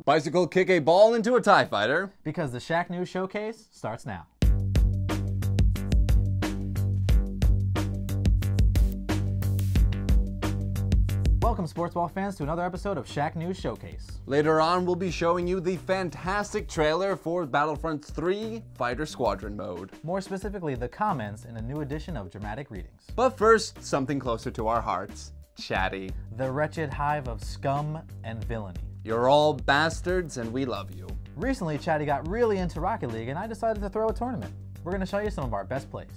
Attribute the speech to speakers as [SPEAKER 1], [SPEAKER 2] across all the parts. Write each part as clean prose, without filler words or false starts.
[SPEAKER 1] Bicycle kick a ball into a TIE fighter.
[SPEAKER 2] Because the Shacknews showcase starts now. Welcome, sports ball fans, to another episode of Shacknews Showcase.
[SPEAKER 1] Later on, we'll be showing you the fantastic trailer for Battlefront 3 Fighter Squadron mode.
[SPEAKER 2] More specifically, the comments in a new edition of Dramatic Readings.
[SPEAKER 1] But first, something closer to our hearts. Chatty.
[SPEAKER 2] The wretched hive of scum and villainy.
[SPEAKER 1] You're all bastards and we love you.
[SPEAKER 2] Recently, Chatty got really into Rocket League and I decided to throw a tournament. We're going to show you some of our best plays.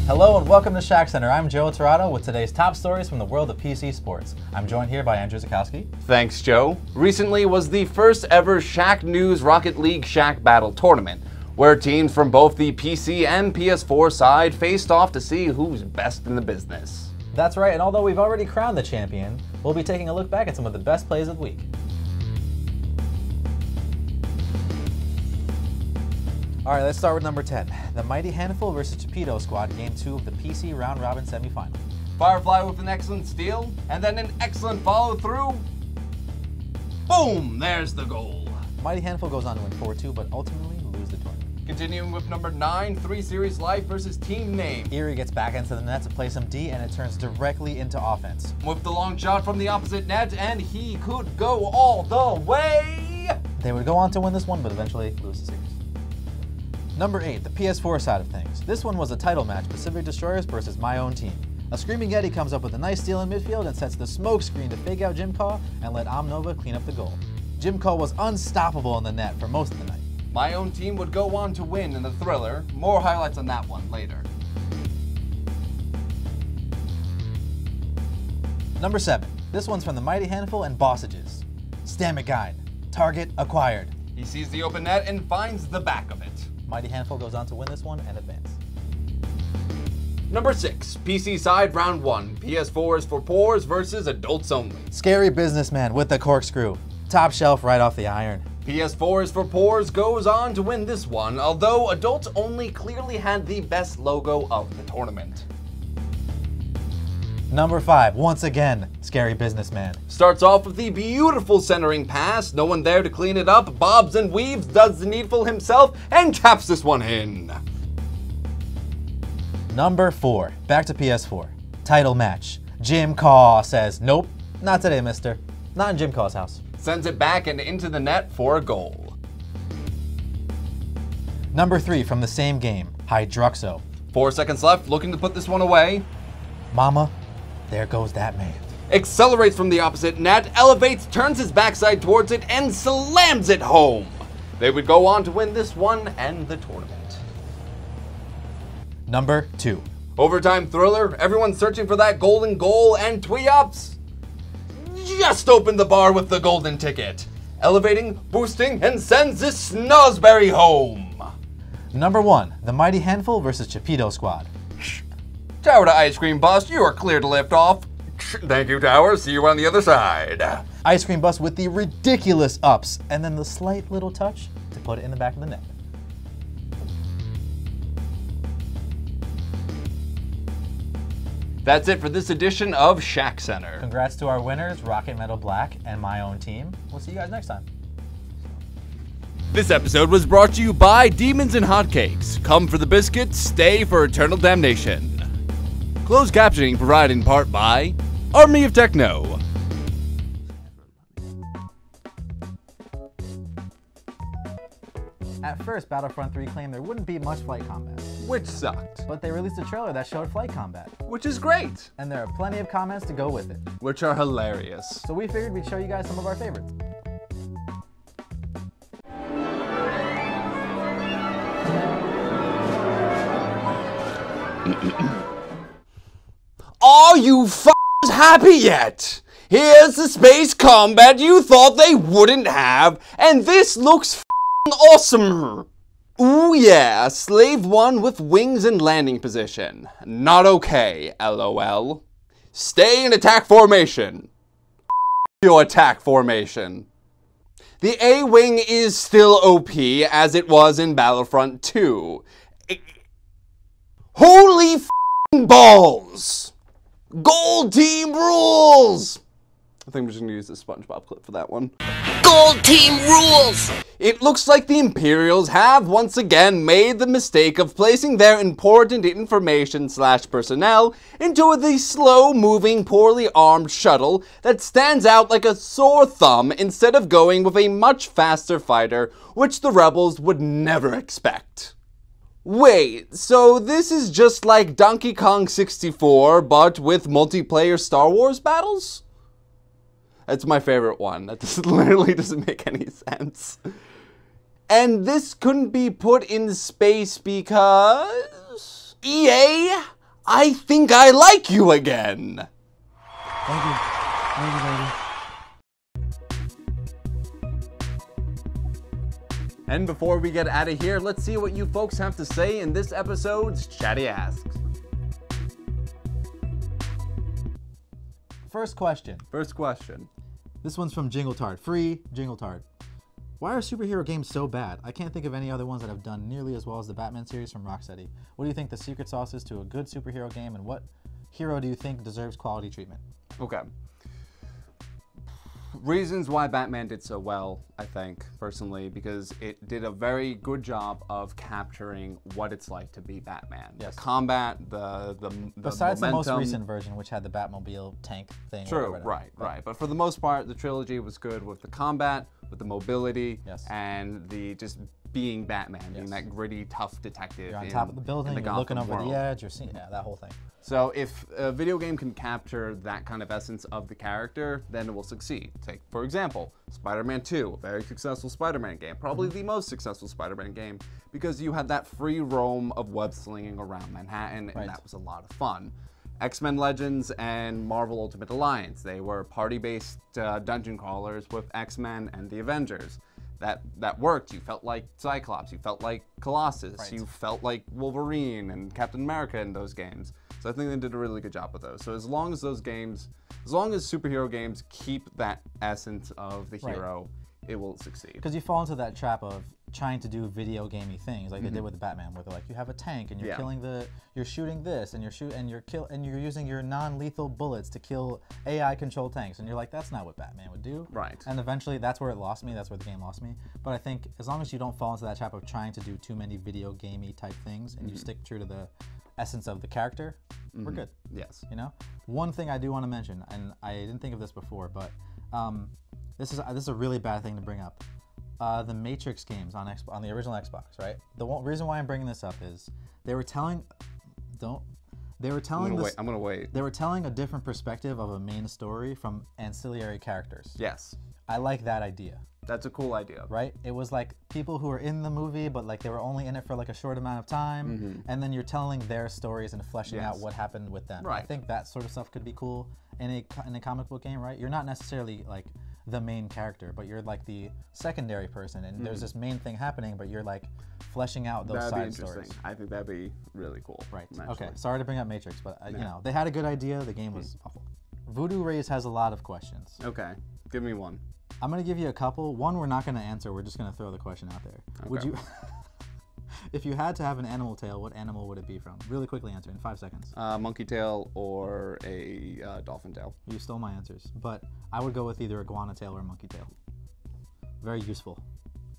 [SPEAKER 2] Hello and welcome to ShackCenter. I'm Joe Torado with today's top stories from the world of PC sports. I'm joined here by Andrew Zakowski.
[SPEAKER 1] Thanks, Joe. Recently was the first ever Shacknews Rocket League Shack Battle tournament, where teams from both the PC and PS4 side faced off to see who's best in the business.
[SPEAKER 2] That's right, and although we've already crowned the champion, we'll be taking a look back at some of the best plays of the week. Alright, let's start with number 10. The Mighty Handful versus Torpedo Squad, Game 2 of the PC Round Robin Semifinal.
[SPEAKER 1] Firefly with an excellent steal, and then an excellent follow-through. Boom! There's the goal.
[SPEAKER 2] Mighty Handful goes on to win 4-2, but ultimately lose the tournament.
[SPEAKER 1] Continuing with number 9, 3 Series Life versus Team Name.
[SPEAKER 2] Erie gets back into the net to play some D, and it turns directly into offense.
[SPEAKER 1] With the long shot from the opposite net, and he could go all the way!
[SPEAKER 2] They would go on to win this one, but eventually lose the series. Number 8, the PS4 side of things. This one was a title match, Pacific Destroyers versus My Own Team. A Screaming Yeti comes up with a nice steal in midfield and sets the smoke screen to fake out Jim Caw and let Omnova clean up the goal. Jim Caw was unstoppable in the net for most of the night.
[SPEAKER 1] My Own Team would go on to win in the thriller. More highlights on that one later.
[SPEAKER 2] Number 7, this one's from the Mighty Handful and Bossages. Stammet Guide, target acquired.
[SPEAKER 1] He sees the open net and finds the back of it.
[SPEAKER 2] Mighty Handful goes on to win this one and advance.
[SPEAKER 1] Number 6, PC side round 1. PS4 is for poors versus adults only.
[SPEAKER 2] Scary Businessman with the corkscrew. Top shelf right off the iron.
[SPEAKER 1] PS4 is for poors goes on to win this one, although adults only clearly had the best logo of the tournament.
[SPEAKER 2] Number 5, once again, Scary Businessman.
[SPEAKER 1] Starts off with the beautiful centering pass, no one there to clean it up, bobs and weaves, does the needful himself, and taps this one in.
[SPEAKER 2] Number 4, back to PS4. Title match. Jim Caw says, nope, not today, mister. Not in Jim Caw's house.
[SPEAKER 1] Sends it back and into the net for a goal.
[SPEAKER 2] Number 3, from the same game, Hydruxo.
[SPEAKER 1] 4 seconds left, looking to put this one away.
[SPEAKER 2] Mama, there goes that man.
[SPEAKER 1] Accelerates from the opposite net, elevates, turns his backside towards it, and slams it home. They would go on to win this one and the tournament.
[SPEAKER 2] Number 2.
[SPEAKER 1] Overtime thriller, everyone's searching for that golden goal, and Tweops just opened the bar with the golden ticket. Elevating, boosting, and sends this snozzberry home.
[SPEAKER 2] Number 1, the Mighty Handful versus Torpedo Squad.
[SPEAKER 1] Tower to Ice Cream Bus, you are clear to lift off. Thank you, Tower. See you on the other side.
[SPEAKER 2] Ice Cream Bus with the ridiculous ups, and then the slight little touch to put it in the back of the net.
[SPEAKER 1] That's it for this edition of ShackCenter.
[SPEAKER 2] Congrats to our winners, Rocket Metal Black and My Own Team. We'll see you guys next time.
[SPEAKER 1] This episode was brought to you by Demons and Hotcakes. Come for the biscuits, stay for eternal damnation. Closed captioning provided in part by Army of Techno.
[SPEAKER 2] At first, Battlefront 3 claimed there wouldn't be much flight combat.
[SPEAKER 1] Which sucked.
[SPEAKER 2] But they released a trailer that showed flight combat.
[SPEAKER 1] Which is great.
[SPEAKER 2] And there are plenty of comments to go with it.
[SPEAKER 1] Which are hilarious.
[SPEAKER 2] So we figured we'd show you guys some of our favorites.
[SPEAKER 1] Are you f***ers happy yet? Here's the space combat you thought they wouldn't have, and this looks f***ing awesome. Ooh yeah, Slave 1 with wings and landing position. Not okay, LOL. Stay in attack formation. Your attack formation. The A-Wing is still OP as it was in Battlefront 2. Holy f***ing balls! Gold Team rules! I think I'm just gonna use this SpongeBob clip for that one.
[SPEAKER 3] Gold Team rules!
[SPEAKER 1] It looks like the Imperials have once again made the mistake of placing their important information / personnel into the slow-moving, poorly armed shuttle that stands out like a sore thumb instead of going with a much faster fighter, which the rebels would never expect. Wait, so this is just like Donkey Kong 64, but with multiplayer Star Wars battles? That's my favorite one. That just literally doesn't make any sense. And this couldn't be put in space because... EA, I think I like you again.
[SPEAKER 2] Thank you. Thank you, baby.
[SPEAKER 1] And before we get out of here, let's see what you folks have to say in this episode's Chatty Asks.
[SPEAKER 2] First question.
[SPEAKER 1] First question.
[SPEAKER 2] This one's from Jingletard. Free Jingletard. Why are superhero games so bad? I can't think of any other ones that have done nearly as well as the Batman series from Rocksteady. What do you think the secret sauce is to a good superhero game, and what hero do you think deserves quality treatment?
[SPEAKER 1] Okay. Reasons why Batman did so well, I think, personally, because it did a very good job of capturing what it's like to be Batman.
[SPEAKER 2] Yes.
[SPEAKER 1] The combat, the
[SPEAKER 2] Besides
[SPEAKER 1] momentum.
[SPEAKER 2] the most recent version, which had the Batmobile tank thing.
[SPEAKER 1] True, right. But for the most part, the trilogy was good with the combat, with the mobility,
[SPEAKER 2] yes,
[SPEAKER 1] and the just being Batman, being that gritty, tough detective.
[SPEAKER 2] You're on top of the building, you're looking over the edge, you're seeing, that whole thing.
[SPEAKER 1] So if a video game can capture that kind of essence of the character, then it will succeed. Take, for example, Spider-Man 2, a very successful Spider-Man game, probably the most successful Spider-Man game, because you had that free roam of web slinging around Manhattan, and that was a lot of fun. X-Men Legends and Marvel Ultimate Alliance, they were party-based dungeon crawlers with X-Men and the Avengers. That worked. You felt like Cyclops, you felt like Colossus, you felt like Wolverine and Captain America in those games. So I think they did a really good job with those. So as long as those games, as long as superhero games keep that essence of the hero, it will succeed.
[SPEAKER 2] Because you fall into that trap of trying to do video gamey things, like they did with Batman, where they're like, you have a tank and you're killing you're shooting this, and you're using your non-lethal bullets to kill AI-controlled tanks, and you're like, that's not what Batman would do.
[SPEAKER 1] Right.
[SPEAKER 2] And eventually, that's where it lost me. That's where the game lost me. But I think as long as you don't fall into that trap of trying to do too many video gamey type things, and you stick true to the essence of the character, we're good.
[SPEAKER 1] Yes.
[SPEAKER 2] You know, one thing I do want to mention, and I didn't think of this before, but this is a really bad thing to bring up. The Matrix games on the original Xbox, right? The reason why I'm bringing this up is they were telling
[SPEAKER 1] I'm gonna wait.
[SPEAKER 2] They were telling a different perspective of a main story from ancillary characters.
[SPEAKER 1] Yes.
[SPEAKER 2] I like that idea.
[SPEAKER 1] That's a cool idea.
[SPEAKER 2] Right? It was like people who were in the movie, but like they were only in it for like a short amount of time, and then you're telling their stories and fleshing out what happened with them.
[SPEAKER 1] Right.
[SPEAKER 2] I think that sort of stuff could be cool in a comic book game, right? You're not necessarily like the main character, but you're like the secondary person, and there's this main thing happening, but you're like fleshing out those side stories.
[SPEAKER 1] I think that'd be really cool.
[SPEAKER 2] Right.
[SPEAKER 1] Actually.
[SPEAKER 2] Okay. Sorry to bring up Matrix, but you know, they had a good idea. The game was awful. Voodoo Rays has a lot of questions.
[SPEAKER 1] Okay. Give me one.
[SPEAKER 2] I'm gonna give you a couple. One we're not gonna answer. We're just gonna throw the question out there. Okay. Would you, if you had to have an animal tail, what animal would it be from? Really quickly answer in 5 seconds.
[SPEAKER 1] Monkey tail or a dolphin tail.
[SPEAKER 2] You stole my answers, but I would go with either iguana tail or monkey tail. Very useful.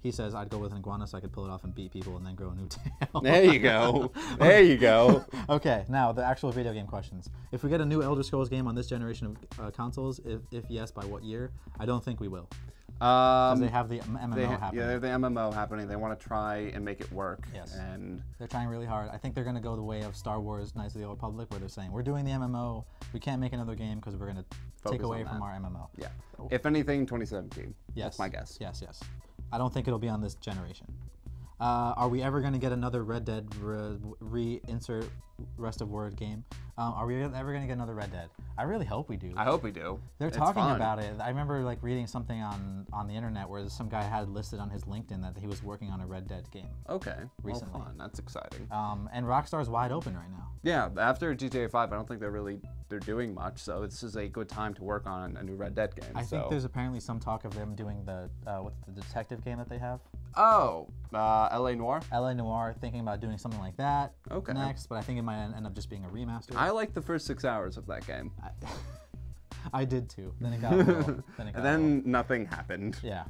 [SPEAKER 2] He says I'd go with an iguana so I could pull it off and beat people and then grow a new tail.
[SPEAKER 1] There you go. There you go.
[SPEAKER 2] Okay, now the actual video game questions. If we get a new Elder Scrolls game on this generation of consoles, if yes, by what year? I don't think we will. Because they have the MMO happening.
[SPEAKER 1] Yeah, they have the MMO happening. They want to try and make it work.
[SPEAKER 2] Yes.
[SPEAKER 1] And
[SPEAKER 2] they're trying really hard. I think they're going to go the way of Star Wars Knights of the Old Republic, where they're saying, we're doing the MMO, we can't make another game because we're going to take away from our MMO.
[SPEAKER 1] Yeah. If anything, 2017.
[SPEAKER 2] Yes.
[SPEAKER 1] That's my guess.
[SPEAKER 2] Yes, yes. I don't think it'll be on this generation. Are we ever going to get another Red Dead reinsert rest of word game? Are we ever going to get another Red Dead? I really hope we do.
[SPEAKER 1] I hope we do.
[SPEAKER 2] They're
[SPEAKER 1] It's
[SPEAKER 2] talking
[SPEAKER 1] fun.
[SPEAKER 2] about it. I remember like reading something on the internet where some guy had listed on his LinkedIn that he was working on a Red Dead game.
[SPEAKER 1] Okay.
[SPEAKER 2] Recently.
[SPEAKER 1] Well, fun. That's exciting.
[SPEAKER 2] And Rockstar's wide open right now.
[SPEAKER 1] Yeah, after GTA 5, I don't think they're doing much, so this is a good time to work on a new Red Dead game.
[SPEAKER 2] I think there's apparently some talk of them doing the what's the detective game that they have?
[SPEAKER 1] Oh, LA Noire?
[SPEAKER 2] LA Noire, thinking about doing something like that
[SPEAKER 1] Okay.
[SPEAKER 2] next, but I think it might end up just being a remaster.
[SPEAKER 1] I liked the first 6 hours of that game.
[SPEAKER 2] I did too. Then it got a little,
[SPEAKER 1] And then nothing happened.
[SPEAKER 2] Yeah.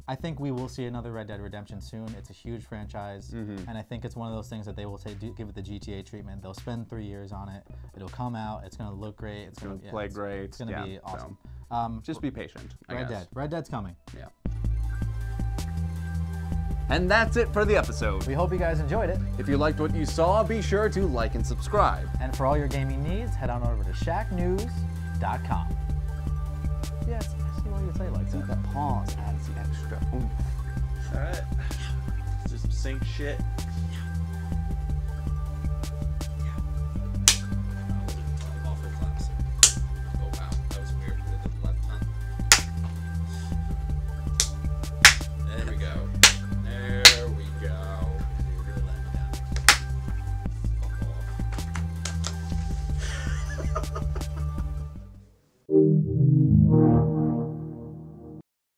[SPEAKER 2] I think we will see another Red Dead Redemption soon. It's a huge franchise, and I think it's one of those things that they will give it the GTA treatment. They'll spend 3 years on it. It'll come out. It's going to look great. It's going to
[SPEAKER 1] play great.
[SPEAKER 2] It's going to be awesome.
[SPEAKER 1] Just be patient, I
[SPEAKER 2] Red
[SPEAKER 1] guess.
[SPEAKER 2] Dead. Red Dead's coming.
[SPEAKER 1] Yeah. And that's it for the episode.
[SPEAKER 2] We hope you guys enjoyed it.
[SPEAKER 1] If you liked what you saw, be sure to like and subscribe.
[SPEAKER 2] And for all your gaming needs, head on over to ShackNews.com. Yes, I see why you say it like that.
[SPEAKER 1] The pause adds the extra oomph.
[SPEAKER 4] Alright. Let's do some sync shit.